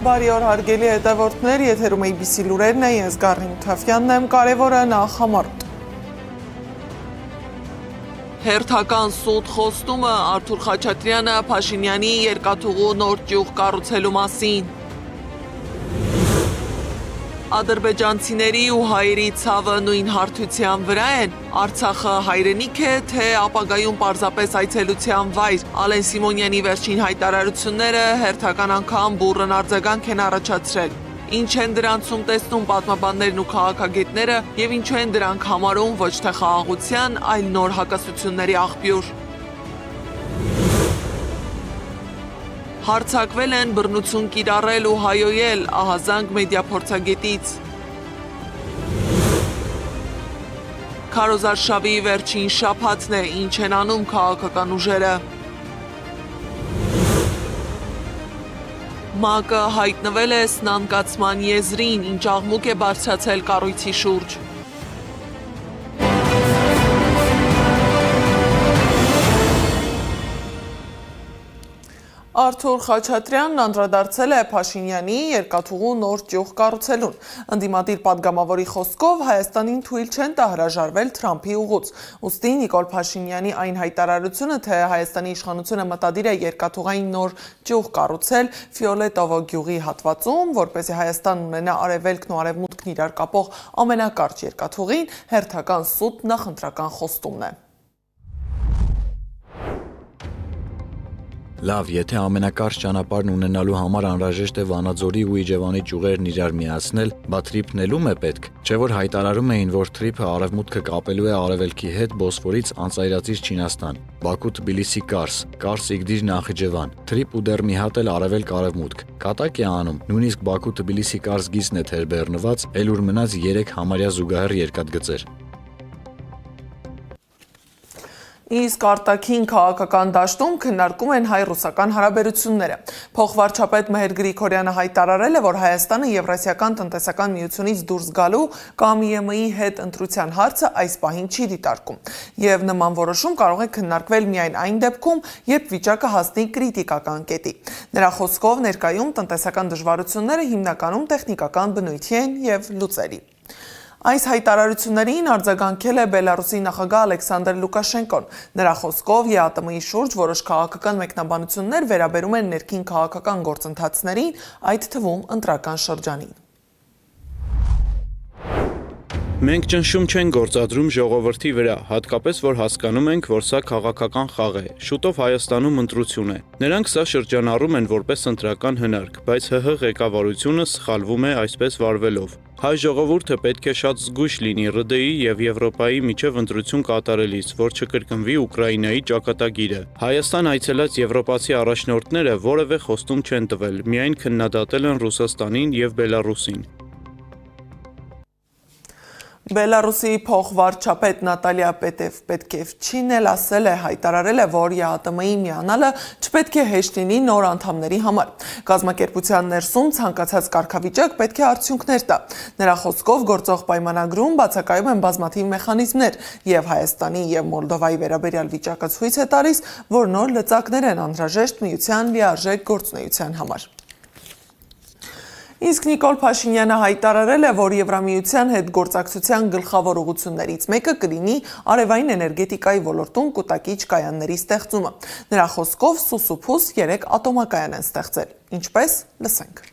Բարի օր հարգելի հետևորդներ, եթերում ABC լուրերն է, ես Գառնի Մութաֆյանն եմ, կարևորը նախ համարոտ։ Հերթական սուտ խոստումը Արթուր Խաչատրյանը Փաշինյանի երկաթուղու նոր ճյուղ կառուցելու մասին։ Ադրբեջանցիների ու հայերի ցավը նույն հարթության վրա են, Արցախը հայրենիք է, թե ապագայում պարզապես այցելության վայր։ Ալեն Սիմոնյանի վերջին հայտարարությունները հերթական անգամ բուռն արձագանք են առաջացրել։ Ինչ են դրանցում տեսնում պատմաբաններն ու քաղաքագետները եւ ինչու են դրանք համարում ոչ թե խաղաղության, այլ նոր հակասությունների աղբյուր։ Հարձակվել են բռնություն կիրառել ու հայոյել ահազանգ մեդիա փորձագետից։ Քարոզարշավի վերջին շաբաթն է, ինչ են անում քաղաքական ուժերը։ ՄԱԿ-ը հայտնվել է սնանկացման եզրին, ինչ աղմուկ է բարձրացել կառույցի շուրջ։ Արթուր Խաչատրյանն անդրադարձել է Փաշինյանի երկաթուղու նոր ճյուղ կառուցելուն։ Ընդդիմադիր падգամավորի խոսքով Հայաստանին թույլ չեն տա հրաժարվել Թրամփի ուղուց։ Ուստի Նիկոլ Փաշինյանի այն հայտարարությունը, թե Հայաստանի իշխանությունը մտադիր է երկաթուղային նոր ճյուղ կառուցել Ֆիոլետովո գյուղի հատվածում, որպեսզի Հայաստանն ունենա արևելքն ու արևմուտքն իրար կապող ամենակարճ երկաթուղին, հերթական սուտ նախընտրական խոստումն է։ Լավ, եթե ամենակարճ ճանապարհն ունենալու համար անհրաժեշտ է Վանաձորի ու Իջևանի ճյուղերն իրար միացնել, բա թրիփն ելում է պետք, չէ որ հայտարարում էին, որ թրիփը արևմուտքը կապելու է արևելքի հետ Բոսֆորից անծայրածից Չինաստան, Բաքու-Թբիլիսի Կարս, Կարս-Իգդիր Նախիջևան, թրիփ ու դեռ մի հատ էլ արևելք-արևմուտք, կատակ է անում, նույնիսկ Բաքու-Թբիլիսի Կարս գիծն է թերբեռնված, էլ ուր մնաց 3 համարյա զուգահեռ երկաթգծեր։ Իսկ արտաքին քաղաքական դաշտում քննարկում են հայ-ռուսական հարաբերությունները։ Փոխվարչապետ Մեհեր Գրիգորյանը հայտարարել է, որ Հայաստանը Եվրասիական տնտեսական միությունից դուրս գալու կամ ԵՄ-ի հետ ընտրության հարցը այս պահին չի դիտարկում։ Եվ նման որոշում կարող է քննարկվել միայն այն դեպքում, երբ վիճակը հասնի կրիտիկական կետի։ Նրա խոսքով ներկայում տնտեսական դժվարությունները հիմնականում տեխնիկական բնույթի են եւ լուծելի։ Այս հայտարարություններին արձագանքել է Բելարուսի նախագահ Ալեքսանդր Լուկաշենկոն։ Նրա խոսքով ԵԱՏՄ-ի շուրջ որոշ քաղաքական մեկնաբանություններ վերաբերում են ներքին քաղաքական գործընթացներին, այդ թվում ընտրական շրջանին։ Մենք ճնշում չենք գործադրում ժողովրդի վրա, հատկապես որ հասկանում ենք, որ սա քաղաքական խաղ է, շուտով Հայաստանում ընտրություն է։ Նրանք սա շրջանառում են որպես ընտրական հնարք, բայց ՀՀ ղեկավարությունը սխալվում է այսպես վարվելով։ Հայ ժողովուրդը պետք է շատ զգույշ լինի ՌԴ-ի եւ Եվրոպայի միջև ընտրություն կատարելիս, որ չկրկնվի Ուկրաինայի ճակատագիրը։ Հայաստան այցելած եվրոպացի առաջնորդները որևէ խոստում չեն տվել, միայն քննադատել են Ռուսաստանին եւ Բելարուսին։ Բելարուսի փոխվարչապետ Նատալիա Պետքևչին էլ ասել է, հայտարարել է, որ ԵԱՏՄ-ի միանալը չպետք է հեշտ լինի նոր անդամների համար։ Կազմակերպության ներսում ցանկացած կարգավիճակ պետք է արդյունքներ տա։ Նրա խոսքով գործող պայմանագրում բացակայում են բազմաթիվ մեխանիզմներ, եւ Հայաստանի եւ Մոլդովայի վերաբերյալ վիճակը ցույց է տալիս, որ նոր լծակներ են անհրաժեշտ միության լիարժեք գործունեության համար։ Իսկ Նիկոլ Փաշինյանը հայտարարել է, որ Եվրամիության հետ գործակցության գլխավոր ուղղություններից մեկը կլինի արևային էներգետիկայի ոլորտում կուտակիչ կայանների ստեղծումը։ Նրա խոսքով սուսուփուս 3 ատոմակայան են ստեղծել։ Ինչպես, լսենք։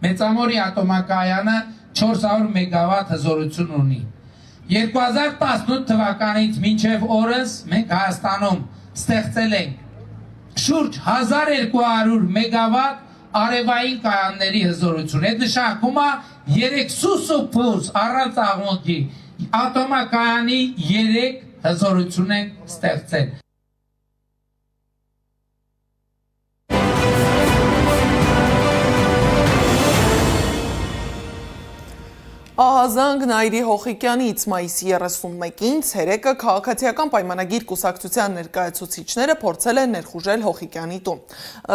Մեծամորի ատոմակայանը 400 մեգավատ հզորություն ունի։ 2018 թվականից մինչև օրս մենք Հայաստանում ստեղծել ենք շուրջ 1200 մեգավատ արևային կայանների հզորություն։ Այդ նշանակում է 3 սուսուփուս առանց աղմուկի ատոմակայանի 3 հզորություն են ստեղծել։ Ահազանգ Նայիրի Հոխիկյանից մայիսի 31-ին ցերեկը քաղաքացիական պայմանագիր կուսակցության ներկայացուցիչները փորձել են ներխուժել Հոխիկյանի տուն։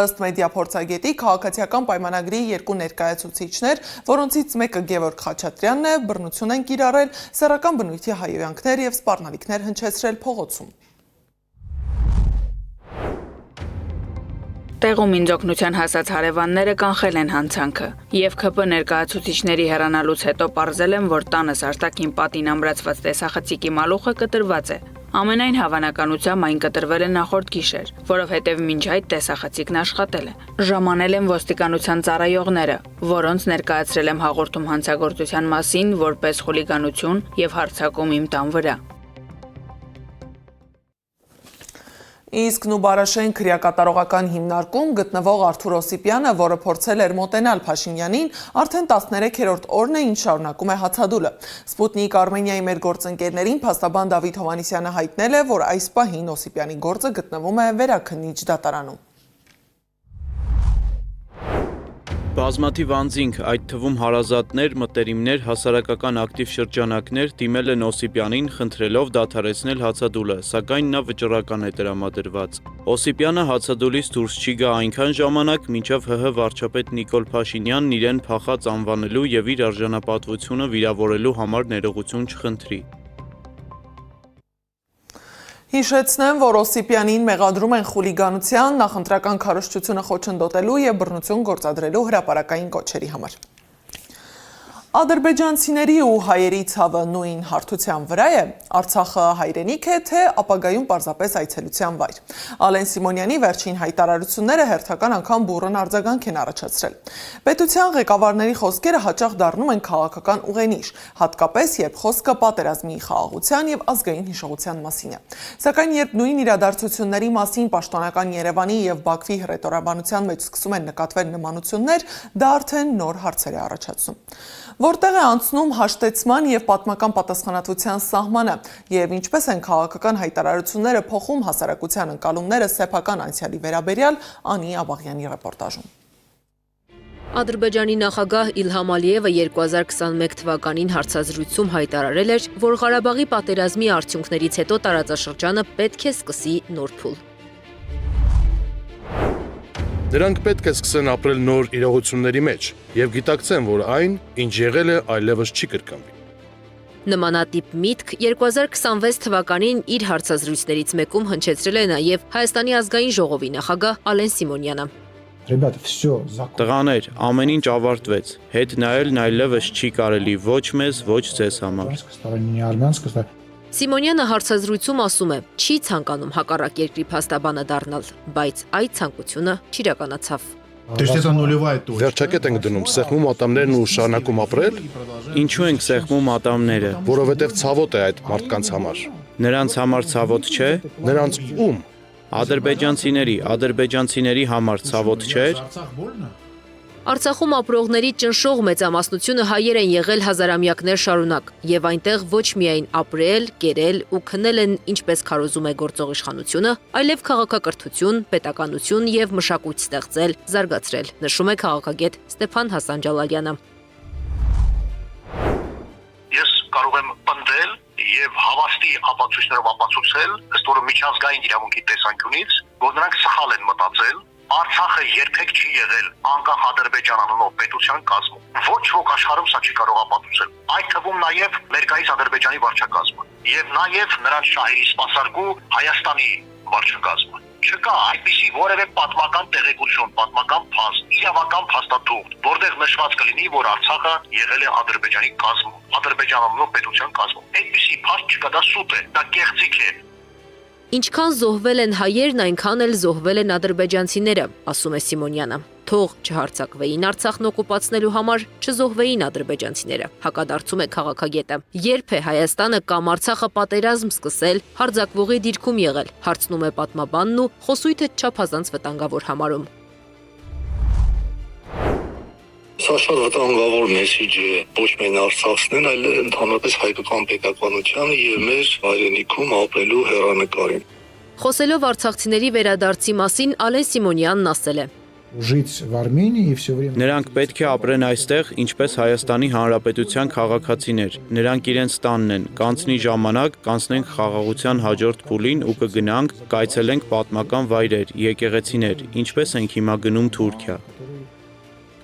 Ըստ մեդիա փորձագետի քաղաքացիական պայմանագրի 2 ներկայացուցիչներ, որոնցից մեկը Գևորգ Խաչատրյանն է, բռնություն են կիրառել, սեռական բնույթի հայհոյանքներ եւ սպառնալիքներ հնչեցրել փողոցում։ Տեղում ինձ օգնության հասած հարևանները կանխել են հանցանքը, եւ ՔՊ ներկայացուցիչների հեռանալուց հետո պարզել եմ, որ տանս արտաքին պատին ամրացված տեսախցիկի մալուխը կտրված է։ Ամենայն հավանականությամբ այն կտրվել է նախորդ գիշեր, որովհետև մինչ այդ տեսախցիկն աշխատել է։ Ժամանել եմ ոստիկանության ծառայողները, որոնց ներկայացրել եմ հաղորդում հանցագործության մասին որպես խուլիգանություն եւ հարձակում իմ տան վրա։ Իսկ Նուբարաշեն քրեակատարողական հիմնարկում գտնվող Արթուր Օսիպյանը, որը փորձել էր մոտենալ Փաշինյանին, արդեն 13-րդ օրն է, ինչ շարունակում է հացադուլը։ Սպուտնիկ Արմենիայի մեր գործընկերներին փաստաբան Դավիթ Հովհաննիսյանը հայտնել է, որ այս պահին Օսիպյանի գործը գտնվում է վերաքննիչ դատարանում։ Բազմաթիվ անձինք, այդ թվում հարազատներ, մտերիմներ, հասարակական ակտիվ շրջանակներ դիմել են Օսիպյանին, խնդրելով դադարեցնել հացադուլը, սակայն նա վճռական է տրամադրված։ Օսիպյանը հացադուլից դուրս չի գա այնքան ժամանակ, մինչև ՀՀ վարչապետ Նիկոլ Փաշինյանն իրեն փախած անվանելու եւ իր արժանապատվությունը վիրավորելու համար ներողություն չխնդրի։ Հիշեցնեմ, որ Օսիպյանին մեղադրում են խուլիգանության, նախընտրական քարոզչությունը խոչընդոտելու եւ բռնություն գործադրելու հրապարակային կոչերի համար։ Ադրբեջանցիների ու հայերի ցավը նույն հարթության վրա է, Արցախը հայրենիք է, թե ապագայում պարզապես այցելության վայր։ Ալեն Սիմոնյանի վերջին հայտարարությունները հերթական անգամ բուռն արձագանք են առաջացրել։ Պետության ղեկավարների խոսքերը հաճախ դառնում են քաղաքական ուղենիշ, հատկապես երբ խոսքը պատերազմի խաղաղության եւ ազգային հիշողության մասին է։ Սակայն երբ նույն իրադարձությունների մասին պաշտոնական Երևանի եւ Բաքվի հռետորաբանության մեջ սկսում են նկատվել նմանություններ, դա արդեն նոր հարցեր է առաջացնում։ Որտեղ է անցնում հաշտեցման եւ պատմական պատասխանատվության սահմանը եւ ինչպես են քաղաքական հայտարարությունները փոխում հասարակության ընկալումները սեփական անցյալի վերաբերյալ Անի Աբաղյանի ռեպորտաժում։ Ադրբեջանի նախագահ Իլհամ Ալիևը 2021 թվականին հարցազրույցում հայտարարել էր, որ Ղարաբաղի պատերազմի արդյունքներից հետո տարածաշրջանը պետք է սկսի նոր փուլ։ Նրանք պետք է սկսեն ապրել նոր իրողությունների մեջ եւ գիտակցեն, որ այն, ինչ եղել է, այլևս չի կրկնվի։ Նմանատիպ միտք 2026 թվականին իր հարցազրույցներից մեկում հնչեցրել է նաեւ Հայաստանի ազգային ժողովի նախագահ Ալեն Սիմոնյանը։ Տղաներ, ամեն ինչ ավարտվեց, հետ նայելն այլևս չի կարելի ոչ մեզ, ոչ ձեզ համար։ Սիմոնյանը հարցազրույցում ասում է, չի ցանկանում հակառակ երկրի փաստաբանը դառնալ, բայց այդ ցանկությունը չիրականացավ։ Վերջակետ ենք դնում, սեղմում ատամներն ու շարունակում ապրել, Ինչու ենք սեղմում ատամները։ որովհետեւ ցավոտ է այդ մարդկանց համար։ Նրանց համար ցավոտ չէ։ Նրանց ում։ Ադրբեջանցիների համար ցավոտ չէր։ Արցախում ապրողների ճնշող մեծամասնությունը հայեր են եղել հազարամյակներ շարունակ եւ այնտեղ ոչ միայն ապրել, կերել ու քնել են, ինչպես քարոզում է գործող իշխանությունը, այլև քաղաքակրթություն, պետականություն եւ մշակույթ ստեղծել, զարգացրել, նշում է քաղաքագետ Ստեփան Հասան Ջալալյանը։ Ես կարող եմ պնդել եւ հավաստի ապացույցներով ապացուցել, ըստ որը միջազգային իրավունքի տեսանկյունից, որ նրանք սխալ են մտածել։ Արցախը երբեք չի եղել անկախ Ադրբեջան անունով պետության կազմում։ Ոչ ոք աշխարհում սա չի կարող ապացուցել։ Այդ թվում նաև ներկայիս Ադրբեջանի վարչակազմը եւ նաև նրանց շահերի սպասարկու Հայաստանի վարչակազմը։ Չկա այդպիսի որևէ պատմական տեղեկություն, պատմական փաստ, իրավական փաստաթուղթ, որտեղ նշված կլինի, որ Արցախը եղել է Ադրբեջանի կազմում, Ադրբեջան անունով պետության կազմում։ Այդպիսի փաստ չկա, դա սուտ է, դա կեղծիք է։ Ինչքան զոհվել են հայերն, այնքան էլ զոհվել են ադրբեջանցիները, ասում է Սիմոնյանը։ Թող չհարցակվեին Արցախն օկուպացնելու համար, չզոհվեին ադրբեջանցիները, հակադարձում է քաղաքագետը։ Երբ է Հայաստանը կամ Արցախը պատերազմ սկսել, հարձակվողի դիրքում եղել, հարցնում է պատմաբանն ու խոսույթը չափազանց վտանգավոր համարում։ Սա շատ վտանգավոր մեսիջ է ոչ միայն Արցախցին, այլ ընդհանրապես հայկական պետականությանը եւ մեր հայրենիքում ապրելու հեռանկարին։ Խոսելով արցախցիների վերադարձի մասին Ալեն Սիմոնյանն ասել է. Նրանք պետք է ապրեն այստեղ, ինչպես Հայաստանի Հանրապետության քաղաքացիներ։ Նրանք իրենց տանն են, կանցնի ժամանակ, կանցնենք խաղաղության հաջորդ փուլին ու կգնանք, կայցելենք պատմական վայրեր, եկեղեցիներ, ինչպես ենք հիմա գնում Թուրքիա։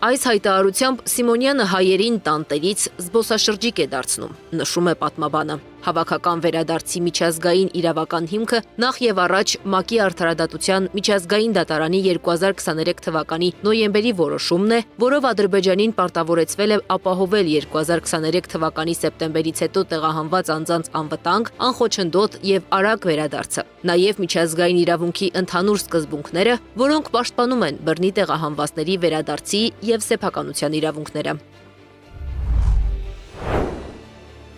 Այս հայտարարությամբ Սիմոնյանը հայերին տանտերից զբոսաշրջիկ է դարձնում, նշում է պատմաբանը։ Հավաքական վերադարձի միջազգային իրավական հիմքը նախ եւ առաջ ՄԱԿ-ի արդարադատության միջազգային դատարանի 2023 թվականի նոյեմբերի որոշումն է, որով Ադրբեջանին պարտավորեցվել է ապահովել 2023 թվականի սեպտեմբերից հետո տեղահանված անձանց անվտանգ, անխոչնդոտ եւ արագ վերադարձը։ Նաեւ միջազգային իրավունքի ընդհանուր սկզբունքները, որոնք պաշտպանում են բռնի տեղահանվածների վերադարձի եւ սեփականության իրավունքները։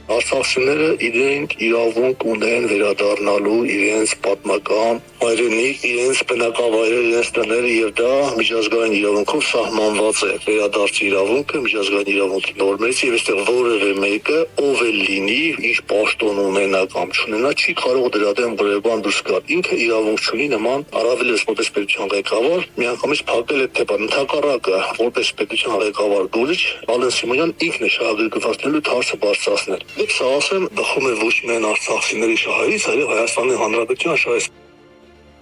Արցախցիները իրենք իրավունք ունեն վերադառնալու իրենց պատմական հայրենիք, իրենց բնակավայրեր, իրենց տները եւ դա միջազգային իրավունքով սահմանված է։ Վերադարձի իրավունքը միջազգային իրավունքի նորմերից եւ այստեղ որևէ մեկը ով էլ լինի, իր պաշտոն ունենա կամ չունենա, չի կարող դրա դեմ որևէ բան դուրս գալ։ Ինքը իրավունք ունի նման առավելս որպես պետության ղեկավար, միանգամից փակել է թեպան ընդհակառակը որպես պետության ղեկավար Գորիչ Ալեն Սիմոնյան ինքն է շահագրգռվածնելու հարցը բարձրացնել։ Դեպ սա ասեմ, բխում է ոչ միայն արցախցիների շահերից, այլև Հայաստանի Հանրապետության շահերից։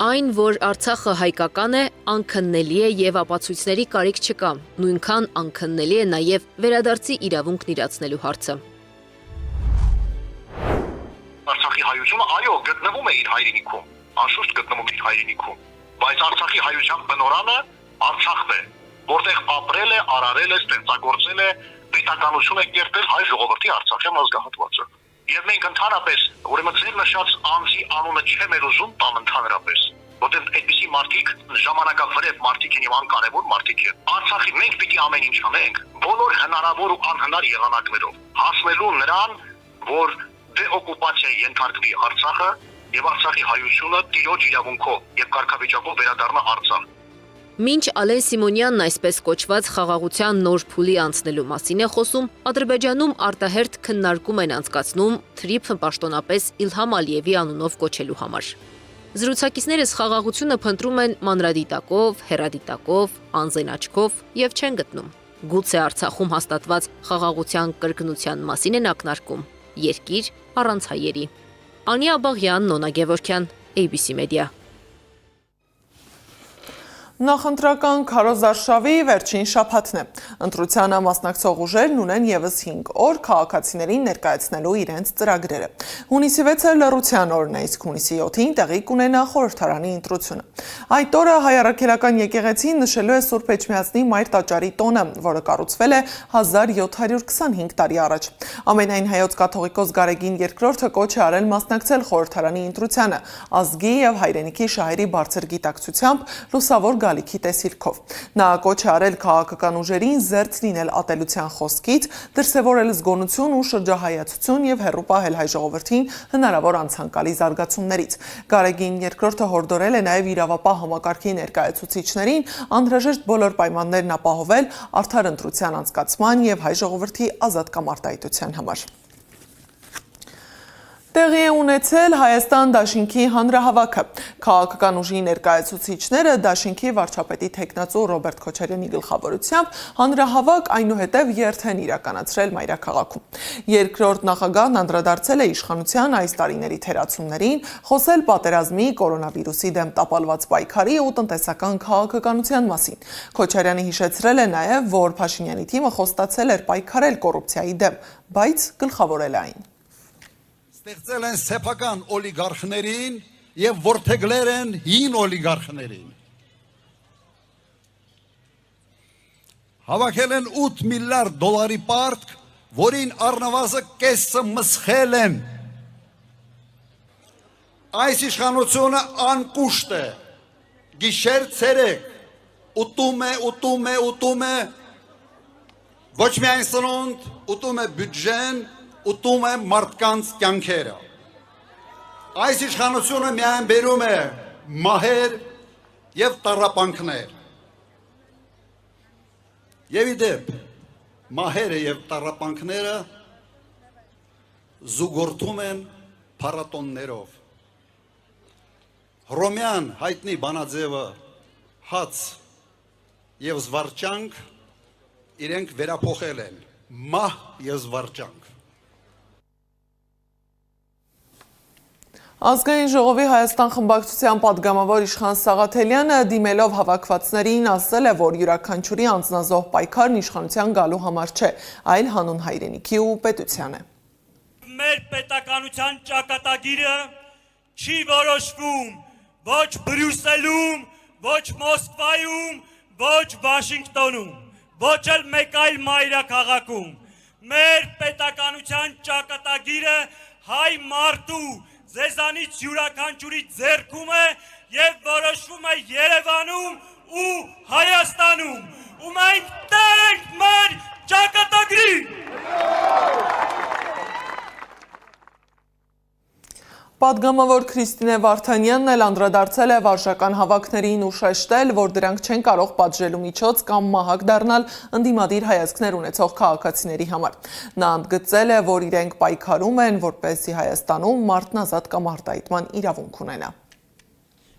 Այն, որ Արցախը հայկական է, անքննելի է եւ ապացույցների կարիք չկա։ Նույնքան անքննելի է նաեւ վերադարձի իրավունքն իրացնելու հարցը։ Արցախի հայությունը այո, գտնվում է իր հայրենիքում, անշուշտ գտնվում է իր հայրենիքում, բայց Արցախի հայության բնորանը Արցախն է, որտեղ ապրել է, արարել է, ստեղծագործել է, պետականություն է կերտել հայ ժողովրդի Արցախյան ազգահատվածը։ Եվ մենք ընդհանրապես, ուրեմն ձեր նշած անձի անունը չեմ էլ ուզում տամ ընդհանրապես, որտեղ այդպիսի մարդիկ ժամանակավրեպ մարդիկ են եւ անկարևոր մարդիկ են։ Արցախի մենք պիտի ամեն ինչ անենք, բոլոր հնարավոր ու անհնար եղանակներով, հասնելու նրան, որ դեօկուպացիայի ենթարկվի Արցախը եւ Արցախի հայությունը տիրոջ իրավունքով եւ կարգավիճակով վերադառնա Արցախ։ Մինչ Ալեն Սիմոնյանն այսպես կոչված խաղաղության նոր փուլի անցնելու մասին է խոսում, Ադրբեջանում արտահերթ քննարկում են անցկացնում Թրիփը պաշտոնապես Իլհամ Ալիևի անունով կոչելու համար։ Զրուցակիցներս խաղաղությունը փնտրում են մանրադիտակով, հեռադիտակով, անզենաչքով եւ չեն գտնում։ Գուցե Արցախում հաստատված խաղաղության կրկնության մասին են ակնարկում։ Երկիր առանց հայերի։ Անիա Աբաղյան, Նոնա Գևորգյան, ABC Media։ Նախընտրական քարոզարշավի վերջին շաբաթն է։ Ընտրությանը մասնակցող ուժերն ունեն եւս 5 օր քաղաքացիներին ներկայացնելու իրենց ծրագրերը։ Հունիսի 6-ը լռության օրն է, իսկ հունիսի 7-ին տեղի կունենա խորհրդարանի ընտրությունը։ Այդ օրը հայ առաքելական եկեղեցին նշելու է Սուրբ Էջմիածնի Մայր Տաճարի տոնը, որը կառուցվել է 1725 տարի առաջ։ Ամենայն հայոց կաթողիկոս Գարեգին II-ը կոչ է արել մասնակցել խորհրդարանի ընտրությանը, ազգի եւ հայրենիքի շահերի բարձր գիտակցությամբ լուսավոր գալիքի տեսիլքով։ Նա կոչ է արել քաղաքական ուժերին զերծ լինել ատելության խոսքից, դրսևորել զգոնություն ու շրջահայացություն եւ հեռու պահել հայ ժողովրդին հնարավոր անցանկալի զարգացումներից։ Գարեգին II-ը հորդորել է նաեւ իրավապահ համակարգի ներկայացուցիչներին անհրաժեշտ բոլոր պայմաններն ապահովել արդար ընտրության անցկացման եւ հայ ժողովրդի ազատ կամարտահայտության համար։ Տեղի է ունեցել Հայաստան դաշինքի հանրահավաքը։ Քաղաքական ուժի ներկայացուցիչները դաշինքի վարչապետի թեկնածու Ռոբերտ Քոչարյանի գլխավորությամբ հանրահավաք այնուհետև երթ են իրականացրել մայրաքաղաքում։ Երկրորդ նախագահն անդրադարձել է իշխանության այս տարիների թերացումներին, խոսել պատերազմի, կորոնավիրուսի դեմ տապալված պայքարի ու տնտեսական քաղաքականության մասին։ Քոչարյանը հիշեցրել է նաև, որ Փաշինյանի թիմը խոստացել էր պայքարել կոռուպցիայի դեմ, բայց գլխավորել է այն։ Ստեղծել են սեփական օլիգարխներին եւ որդեգլեր են հին օլիգարխներին։ Հավաքել են 8 միլիարդ դոլարի պարտք, որին առնվազն կեսը մսխել են։ Այս իշխանությունը անկուշտ է, գիշեր ցերեկ, ուտում է, ոչ միայն սնունդ, ուտում է բյուջեն, ուտում է մարդկանց կյանքերը։ Այս իշխանությունը միայն բերում է մահեր եւ տառապանքներ։ Եվ իդեպ մահերը եւ տառապանքները զուգորդում են փառատոններով։ Հռոմյան հայտնի բանաձևը հաց եւ զվարճանք իրենք վերափոխել են մահ եւ զվարճանք։ Ազգային ժողովի Հայաստան խմբակցության պատգամավոր Իշխան Սաղաթելյանը դիմելով հավաքվածներին ասել է, որ յուրաքանչյուրի անձնազոհ պայքարն իշխանության գալու համար չէ, այլ հանուն հայրենիքի ու պետության է։ մեր պետականության ճակատագիրը չի որոշվում ոչ Բրյուսելում, ոչ Մոսկվայում, ոչ Վաշինգտոնում, ոչ էլ մեկ այլ մայրաքաղաքում։ Մեր պետականության ճակատագիրը հայ մարդու ձեզանից յուրաքանչյուրի ձեռքում է եւ որոշվում է Երևանում ու Հայաստանում։ Ու մենք տեր ենք մեր ճակատագրի։ Պատգամավոր Քրիստինե Վարդանյանն էլ անդրադարձել է վարժական հավաքներին ու շեշտել, որ դրանք չեն կարող պատժելու միջոց կամ մահակ դառնալ ընդդիմադիր հայացքներ ունեցող քաղաքացիների համար։ Նա ընդգծել է, որ իրենք պայքարում են, որպեսզի Հայաստանում մարդն ազատ կամ արտահայտման իրավունք ունենա։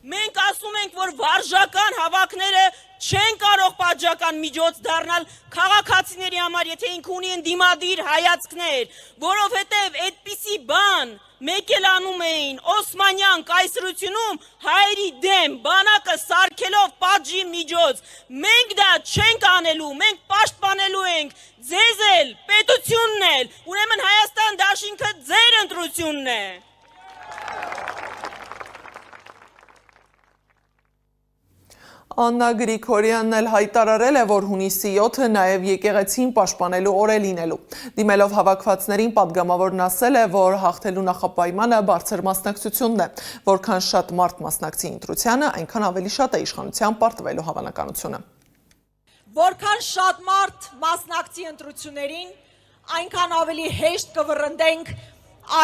Մենք ասում ենք, որ վարժական հավաքները չեն կարող պատժական միջոց դառնալ քաղաքացիների համար, եթե ինքը ունի ընդդիմադիր հայացքներ, որովհետև այդպիսի բան մեկ էլ անում էին Օսմանյան կայսրությունում հայերի դեմ բանակը սարքելով պատժի միջոց։ Մենք դա չենք անելու, մենք պաշտպանելու ենք ձեզ էլ, պետությունն էլ, ուրեմն Հայաստան դաշինքը ձեր ընտրությունն է։ Աննա Գրիգորյանն էլ հայտարարել է, որ հունիսի 7-ը նաև եկեղեցին պաշտպանելու օր է լինելու։ Դիմելով հավաքվածներին պատգամավորն ասել է, որ հաղթելու նախապայմանը բարձր մասնակցությունն է, որքան շատ մարդ մասնակցի ընտրությանը, այնքան ավելի շատ է իշխանության պարտվելու հավանականությունը։ Որքան շատ մարդ մասնակցի ընտրություններին, այնքան ավելի հեշտ կվռնդենք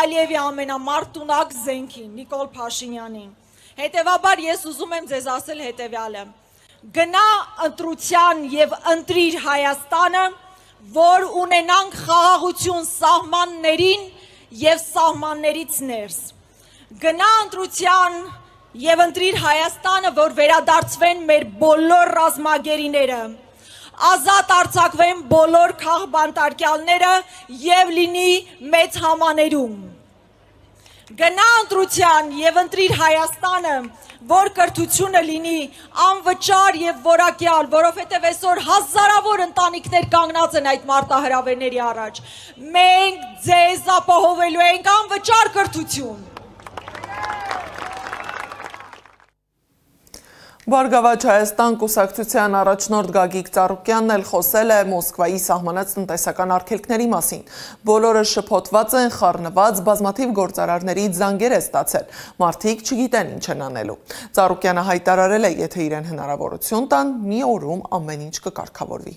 Ալիևի ամենամարտունակ զենքին, Նիկոլ Փաշինյանին։ Հետևաբար ես ուզում եմ ձեզ ասել հետևյալը. գնա ընտրության եւ ընտրիր Հայաստանը, որ ունենանք խաղաղություն սահմաններին եւ սահմաններից ներս։ Գնա ընտրության եւ ընտրիր Հայաստանը, որ վերադարձվեն մեր բոլոր ռազմագերիները, ազատ արձակվեն բոլոր քաղբանտարկյալները եւ լինի մեծ համաներում։ Գնա ընտրության եւ ընտրիր Հայաստանը, որ կրթությունը լինի անվճար եւ որակյալ, որովհետեւ այսօր հազարավոր ընտանիքներ կանգնած են այդ մարտահրավերների առաջ։ Մենք ձեզ ապահովելու ենք անվճար կրթություն։ Բարգավաճ Հայաստան կուսակցության առաջնորդ Գագիկ Ծառուկյանն էլ խոսել է Մոսկվայի սահմանած տնտեսական արգելքների մասին։ Բոլորը շփոթված են, խառնված, բազմաթիվ գործարարների զանգեր է ստացել։ Մարդիկ չգիտեն ինչ են անելու։ Ծառուկյանը հայտարարել է, եթե իրեն հնարավորություն տան, մի օրում ամեն ինչ կկարգավորվի։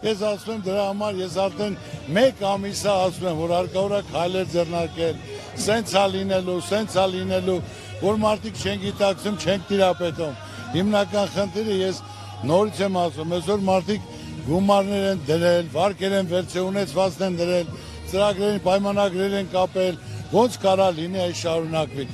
Ես ասում եմ դրա համար, ես արդեն մեկ ամիս է ասում եմ, որ հարկավոր է քայլեր ձեռնարկել, սենց է լինելու, որ մարդիկ չեն գիտակցում, չեն տիրապետում։ Հիմնական խնդիրը ես նորից եմ ասում, այսօր մարդիկ գումարներ են դրել, վարկեր են վերցրել, ունեցվածքներ են դրել, ծրագրեր, պայմանագրեր են կապել, ոնց կարա լինի այս շարունակվի։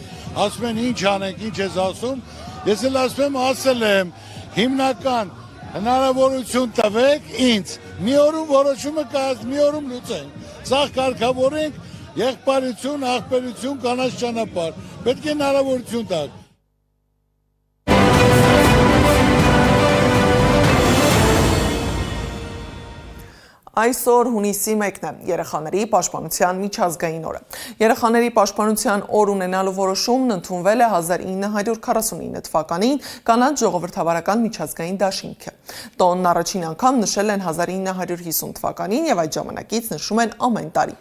Ասում են ինչ անենք, ինչ ես ասում, ես էլ ասել եմ, հիմնական հնարավորություն տվեք ինձ, մի օրում որոշումը կայաց, մի օրում լուծենք, սաղ կարգավորենք, եղբայրություն, աղբերություն, կանաչ ճանապարհ, պետք է հնարավորություն տալ։ Այսօր հունիսի 1-ն է երեխաների պաշտպանության միջազգային օրը։ Երեխաների պաշտպանության օր ունենալու որոշումն ընդունվել է 1949 թվականին կանանց ժողովրդավարական միջազգային դաշինքը։ Տոնն առաջին անգամ նշել են 1950 թվականին եւ այդ ժամանակից նշում են ամեն տարի։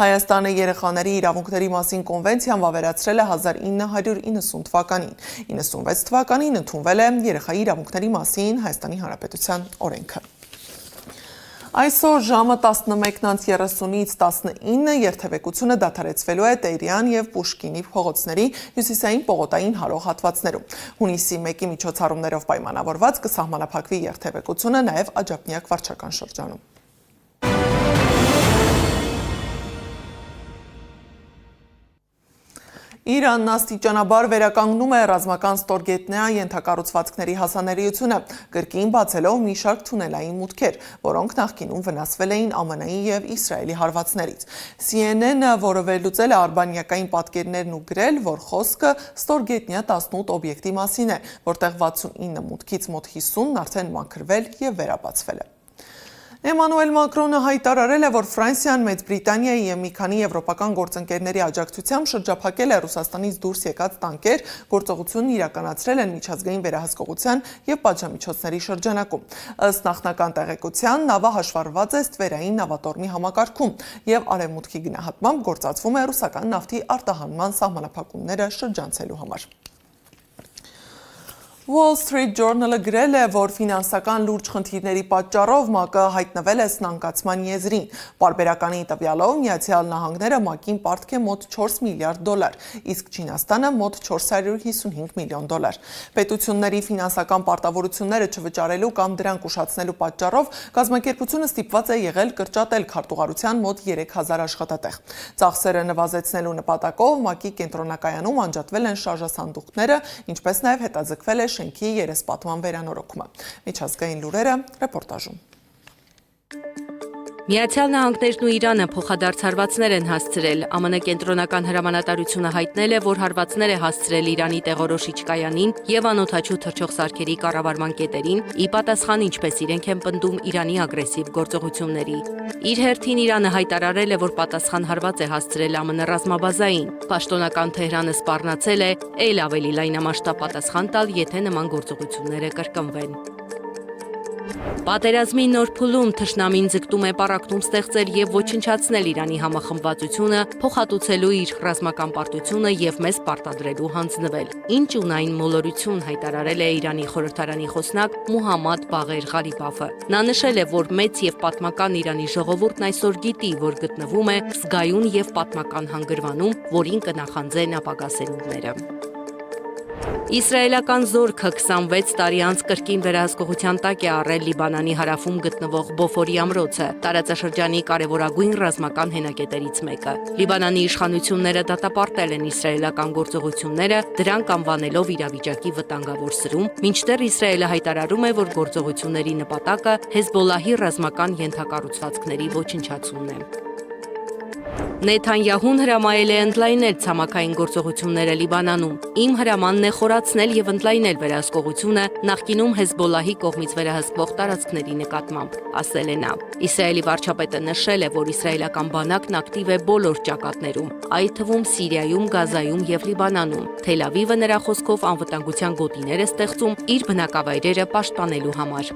Հայաստանը երեխաների իրավունքների մասին կոնվենցիան վավերացրել է 1990 թվականին։ 96 թվականին ընդունվել է երեխայի իրավունքների մասին Հայաստանի Հանրապետության օրենքը։ Այսօր ժամը 11:30-ից 19 երթևեկությունը դադարեցվելու է Տերյան եւ Պուշկինի փողոցների հյուսիսային պողոտային հարող հատվածներում։ Հունիսի 1-ի միջոցառումներով պայմանավորված կսահմանափակվի երթևեկությունը նաեւ Աջափնյակ վարչական շրջանում։ Իրանն աստիճանաբար վերականգնում է ռազմական ստորգետնյա ենթակառուցվածքների հասանելիությունը, կրկին բացելով մի շարք թունելային մուտքեր, որոնք նախկինում վնասվել էին ԱՄՆ-ի եւ Իսրայելի հարվածներից։ CNN-ը, որը վերլուծել է արբանյակային պատկերներն ու գրել, որ խոսքը ստորգետնյա 18 օբյեկտի մասին է, որտեղ 69 մուտքից մոտ 50-ն արդեն մաքրվել եւ վերաբացվել է։ Էմանուել Մակրոնը հայտարարել է, որ Ֆրանսիան, Մեծ Բրիտանիայի և մի քանի եվրոպական գործընկերների աջակցությամբ շրջափակել է Ռուսաստանից դուրս եկած տանկեր, գործողությունն իրականացրել են միջազգային վերահսկողության և պատժամիջոցների շրջանակում։ Ըստ նախնական տեղեկության, նավը հաշվառված է ստվերային նավատորմի համակարգում և արևմուտքի գնահատմամբ գործածվում է ռուսական նավթի արտահանման սահմանափակումները շրջանցելու համար։ Wall Street Journal-ը գրել է, որ ֆինանսական լուրջ խնդիրների պատճառով ՄԱԿ-ը հայտնվել է սնանկացման եզրին։ Պարբերականի տվյալով Միացյալ Նահանգները ՄԱԿ-ին պարտք է մոտ 4 միլիարդ դոլար, իսկ Չինաստանը մոտ 455 միլիոն դոլար։ Պետությունների ֆինանսական պարտավորությունները չվճարելու կամ դրանք ուշացնելու պատճառով կազմակերպությունը ստիպված է եղել կրճատել քարտուղարության մոտ 3000 աշխատատեղ։ Ծախսերը նվազեցնելու նպատակով ՄԱԿ-ի կենտրոնակայանում անջատվել են շարժասանդուղքները, ինչպես նաև հետաձգվել է շենքի երեսպատման վերանորոգումը։ Միջազգային լուրերը ռեպորտաժում։ Միացյալ Նահանգներն ու Իրանը փոխադարձ հարվածներ են հասցրել։ ԱՄՆ կենտրոնական հրամանատարությունը հայտնել է, որ հարվածներ է հասցրել Իրանի տեղորոշիչ կայանին և անօդաչու թռչող սարքերի կառավարման կետերին, ի պատասխան ինչպես իրենք են պնդում Իրանի ագրեսիվ գործողությունների։ Իր հերթին Իրանը հայտարարել է, որ պատասխան հարված է հասցրել ԱՄՆ ռազմաբազային։ Պաշտոնական Թեհրանը սպառնացել է էլ ավելի լայնամասշտաբ պատասխան տալ, եթե նման գործողությունները կրկնվեն։ Պատերազմի նոր փուլում թշնամին ձգտում է պառակտում ստեղծել և ոչնչացնել Իրանի համախմբվածությունը, փոխհատուցելու իր ռազմական պարտությունը և մեզ պարտադրելու հանձնվել։ Ինչ ունայն մոլորություն հայտարարել է Իրանի խորհրդարանի խոսնակ Մուհամմադ Բաղեր Ղարիբաֆը։ Նա նշել է, որ մեծ և պատմական Իրանի ժողովուրդն այսօր գիտի, որ գտնվում է զգայուն և պատմական հանգրվանում, որին կնախանձեն ապագա սերունդները։ Իսրայելական զորքը 26 տարի անց կրկին վերահսկողության տակ է առել Լիբանանի հարավում գտնվող Բոֆորի ամրոցը, տարածաշրջանի կարևորագույն ռազմական հենակետերից մեկը։ Լիբանանի իշխանությունները դատապարտել են իսրայելական գործողությունները, դրանք անվանելով իրավիճակի վտանգավոր սրում, մինչդեռ Իսրայելը հայտարարում է, որ գործողությունների նպատակը Հեզբոլլահի ռազմական ենթակառուցվածքների ոչնչացումն է։ Նեթանյահուն հրամայել է ընդլայնել ցամաքային գործողությունները Լիբանանում։ Իմ հրամանն է խորացնել և ընդլայնել վերահսկողությունը նախկինում Հեզբոլլահի կողմից վերահսկվող տարածքների նկատմամբ, ասել է նա։ Իսրայելի վարչապետը նշել է, որ իսրայելական բանակն ակտիվ է բոլոր ճակատներում, այդ թվում Սիրիայում, Գազայում և Լիբանանում։ Թել Ավիվը նրա խոսքով անվտանգության գոտիներ է ստեղծում իր բնակավայրերը պաշտպանելու համար։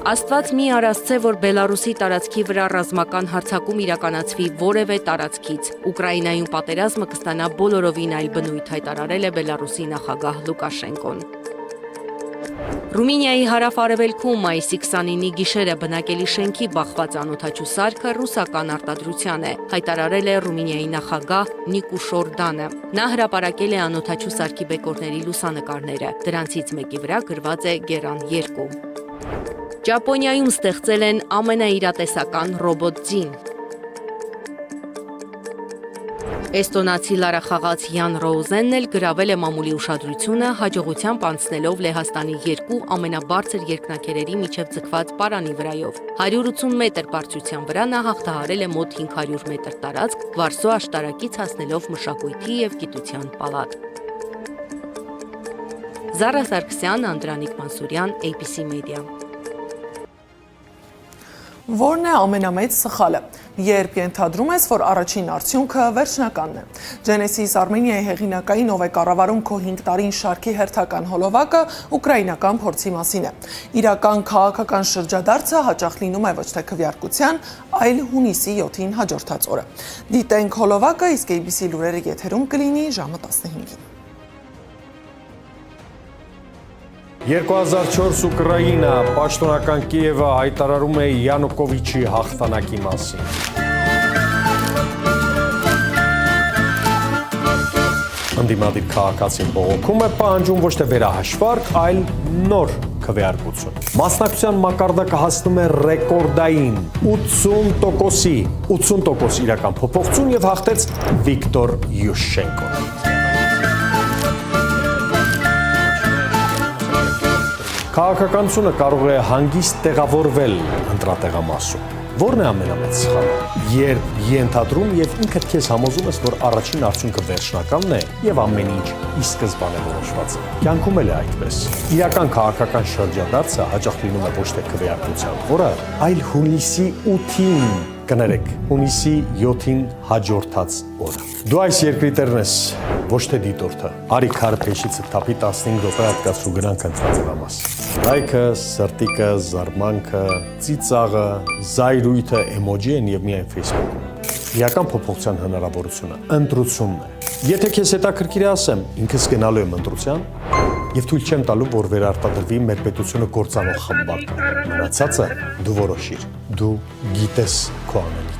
Աստված մի արասցե, որ Բելարուսի տարածքի վրա ռազմական հարձակում իրականացվի որևէ տարածքից։ Ուկրաինայում պատերազմը կստանա բոլորովին այլ բնույթ, հայտարարել է Բելարուսի նախագահ Լուկաշենկոն։ Ռումինիայի հարավ-արևելքում մայիսի 29-ի գիշերը բնակելի շենքի բախված անօդաչու սարքը ռուսական արտադրության է, հայտարարել է Ռումինիայի նախագահ Նիկուշոր Դանը։ Նա հրապարակել է անօդաչու սարքի բեկորների լուսանկարները, դրանցից մեկի վրա գրված է Գերան 2։ Ճապոնիայում ստեղծել են ամենաիրատեսական ռոբոտ ձին։ Էստոնացի լարախաղաց Յան Ռոուզենն էլ գրավել է մամուլի ուշադրությունը, հաջողությամբ անցնելով Լեհաստանի 2 ամենաբարձր երկնաքերերի միջև ձգված պարանի վրայով։ 180 մետր բարձրության վրա նա հաղթահարել է մոտ 500 մետր տարածք, Վարսո աշտարակից հասնելով մշակույթի և գիտության պալատ։ Զարա Սարգսյան, Անդրանիկ Մանսուրյան, ABC Media։ Որն է ամենամեծ սխալը։ Երբ ենթադրում ես, որ առաջին արդյունքը վերջնականն է։ Genesis Armenia-ի հեղինակային ով է կառավարում քո 5 տարին շարքի հերթական հոլովակը ուկրաինական փորձի մասին է։ Իրական քաղաքական շրջադարձը հաճախ լինում է ոչ թե քվեարկության, այլ հունիսի 7-ին հաջորդած օրը։ Դիտենք հոլովակը, իսկ ABC լուրերը եթերում կլինի ժամը 15-ին։ 2004 Ուկրաինա, պաշտոնական Կիևը հայտարարում է Յանուկովիչի հաղթանակի մասին։ Ընդդիմադիր քաղաքացին բողոքում է պահանջում ոչ թե վերահաշվարկ, այլ նոր քվեարկություն։ Մասնակցության մակարդակը հասնում է ռեկորդային 80%-ի, 80% իրական փոփոխություն եւ հաղթեց Վիկտոր Յուշչենկոն։ Քաղաքականությունը կարող է հանգիստ տեղավորվել ընտրատեղամասում։ Որն է ամենամեծ սխալը։ Երբ ենթադրում եւ ինքդ քեզ համոզում ես, որ առաջին արդյունքը վերջնականն է եւ ամեն ինչ ի սկզբանե որոշված է։ Կյանքում էլ է այդպես։ Իրական քաղաքական շրջադարձը հաճախ լինում է ոչ թե քվեարկության օրը, այլ հունիսի 8-ին, կներեք, հունիսի 7-ին հաջորդած օրը։ Դու այս երկրի տերն ես, ոչ թե դիտորդը։ Արի քար փեշիցը թափի 15 րոպե հատկացու գնանք ընթացելամաս։ Լայքը, սրտիկը, զարմանքը, ծիծաղը, զայրույթը էմոջի են եւ միայն Facebook-ում։ Իրական փոփոխության հնարավորությունը ընտրությունն է։ Եթե քեզ հետաքրքիր է ասեմ, ինքս գնալու եմ ընտրության եւ թույլ չեմ տալու, որ վերարտադրվի մեր պետությունը կործանող խմբակը։ Մնացածը դու որոշիր։ Դու գիտես քո անելիքը։